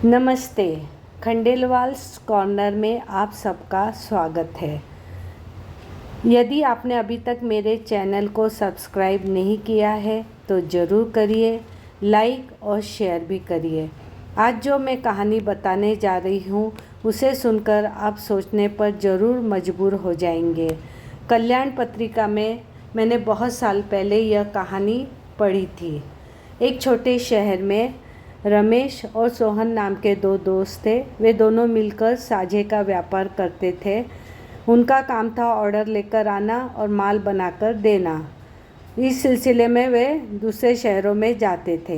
नमस्ते। खंडेलवाल्स कॉर्नर में आप सबका स्वागत है। यदि आपने अभी तक मेरे चैनल को सब्सक्राइब नहीं किया है तो ज़रूर करिए, लाइक और शेयर भी करिए। आज जो मैं कहानी बताने जा रही हूँ उसे सुनकर आप सोचने पर ज़रूर मजबूर हो जाएंगे। कल्याण पत्रिका में मैंने बहुत साल पहले यह कहानी पढ़ी थी। एक छोटे शहर में रमेश और सोहन नाम के दो दोस्त थे। वे दोनों मिलकर साझे का व्यापार करते थे। उनका काम था ऑर्डर लेकर आना और माल बनाकर देना। इस सिलसिले में वे दूसरे शहरों में जाते थे।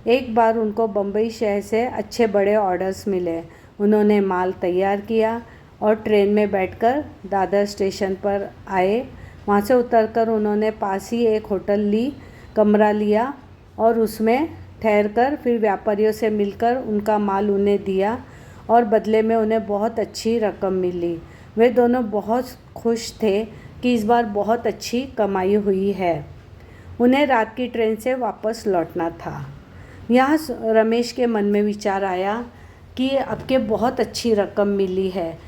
एक बार उनको बम्बई शहर से अच्छे बड़े ऑर्डर्स मिले। उन्होंने माल तैयार किया और ट्रेन में बैठकर दादर स्टेशन पर आए। वहाँ से उतरकर उन्होंने पास ही एक होटल कमरा लिया और उसमें ठहरकर फिर व्यापारियों से मिलकर उनका माल उन्हें दिया और बदले में उन्हें बहुत अच्छी रकम मिली। वे दोनों बहुत खुश थे कि इस बार बहुत अच्छी कमाई हुई है। उन्हें रात की ट्रेन से वापस लौटना था। यहाँ रमेश के मन में विचार आया कि अब के बहुत अच्छी रकम मिली है,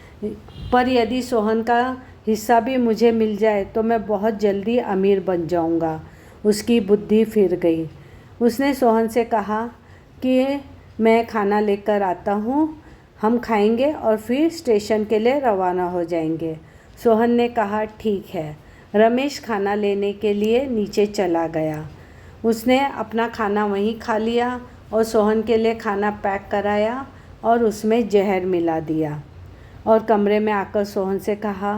पर यदि सोहन का हिस्सा भी मुझे मिल जाए तो मैं बहुत जल्दी अमीर बन जाऊँगा। उसकी बुद्धि फिर गई। उसने सोहन से कहा कि मैं खाना लेकर आता हूँ, हम खाएंगे और फिर स्टेशन के लिए रवाना हो जाएंगे। सोहन ने कहा ठीक है। रमेश खाना लेने के लिए नीचे चला गया। उसने अपना खाना वहीं खा लिया और सोहन के लिए खाना पैक कराया और उसमें जहर मिला दिया और कमरे में आकर सोहन से कहा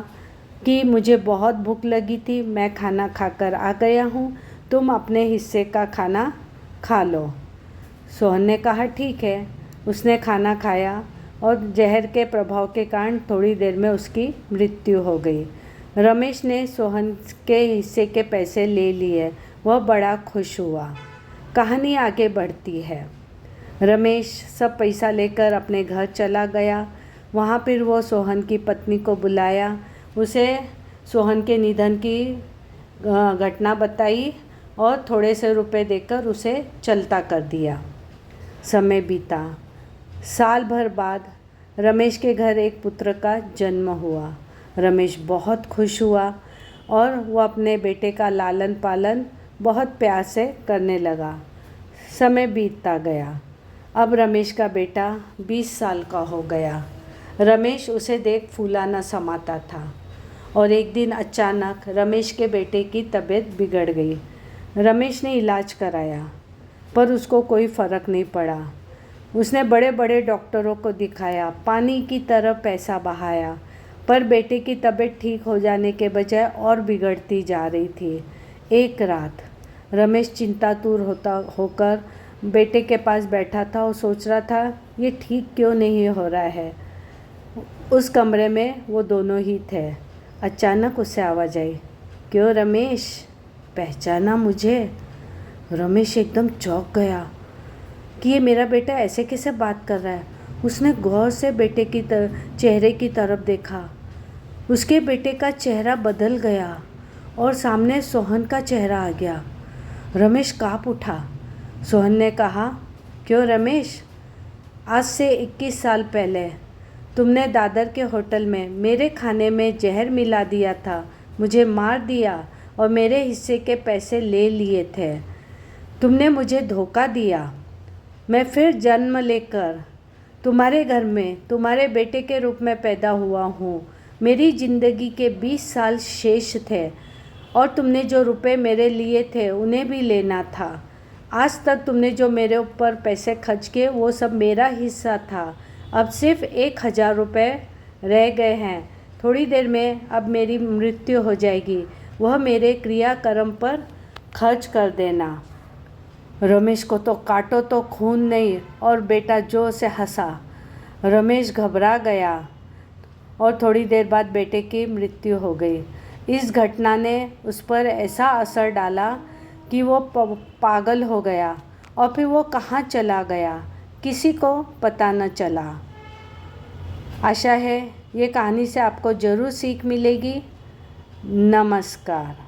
कि मुझे बहुत भूख लगी थी, मैं खाना खाकर आ गया हूँ, तुम अपने हिस्से का खाना खा लो। सोहन ने कहा ठीक है। उसने खाना खाया और जहर के प्रभाव के कारण थोड़ी देर में उसकी मृत्यु हो गई। रमेश ने सोहन के हिस्से के पैसे ले लिए। वह बड़ा खुश हुआ। कहानी आगे बढ़ती है। रमेश सब पैसा लेकर अपने घर चला गया। वहाँ फिर वो सोहन की पत्नी को बुलाया, उसे सोहन के निधन की घटना बताई और थोड़े से रुपए देकर उसे चलता कर दिया। समय बीता। साल भर बाद रमेश के घर एक पुत्र का जन्म हुआ। रमेश बहुत खुश हुआ और वो अपने बेटे का लालन पालन बहुत प्यार से करने लगा। समय बीतता गया। अब रमेश का बेटा 20 साल का हो गया। रमेश उसे देख फूला न समाता था और एक दिन अचानक रमेश के बेटे की तबीयत बिगड़ गई। रमेश ने इलाज कराया पर उसको कोई फ़र्क नहीं पड़ा। उसने बड़े बड़े डॉक्टरों को दिखाया, पानी की तरह पैसा बहाया, पर बेटे की तबीयत ठीक हो जाने के बजाय और बिगड़ती जा रही थी। एक रात रमेश चिंतातुर होकर बेटे के पास बैठा था और सोच रहा था ये ठीक क्यों नहीं हो रहा है। उस कमरे में वो दोनों ही थे। अचानक उससे आवाज़ आई, क्यों रमेश, पहचाना मुझे? रमेश एकदम चौंक गया कि ये मेरा बेटा ऐसे कैसे बात कर रहा है। उसने गौर से बेटे की चेहरे की तरफ देखा। उसके बेटे का चेहरा बदल गया और सामने सोहन का चेहरा आ गया। रमेश काँप उठा। सोहन ने कहा, क्यों रमेश, आज से 21 साल पहले तुमने दादर के होटल में मेरे खाने में जहर मिला दिया था, मुझे मार दिया और मेरे हिस्से के पैसे ले लिए थे। तुमने मुझे धोखा दिया। मैं फिर जन्म लेकर तुम्हारे घर में तुम्हारे बेटे के रूप में पैदा हुआ हूँ। मेरी ज़िंदगी के 20 साल शेष थे और तुमने जो रुपए मेरे लिए थे उन्हें भी लेना था। आज तक तुमने जो मेरे ऊपर पैसे खर्च किए वो सब मेरा हिस्सा था। अब सिर्फ 1000 रुपये रह गए हैं। थोड़ी देर में अब मेरी मृत्यु हो जाएगी, वह मेरे क्रियाकर्म पर खर्च कर देना। रमेश को तो काटो तो खून नहीं और बेटा जोर से हंसा। रमेश घबरा गया और थोड़ी देर बाद बेटे की मृत्यु हो गई। इस घटना ने उस पर ऐसा असर डाला कि वो पागल हो गया और फिर वो कहाँ चला गया किसी को पता न चला। आशा है ये कहानी से आपको ज़रूर सीख मिलेगी। नमस्कार।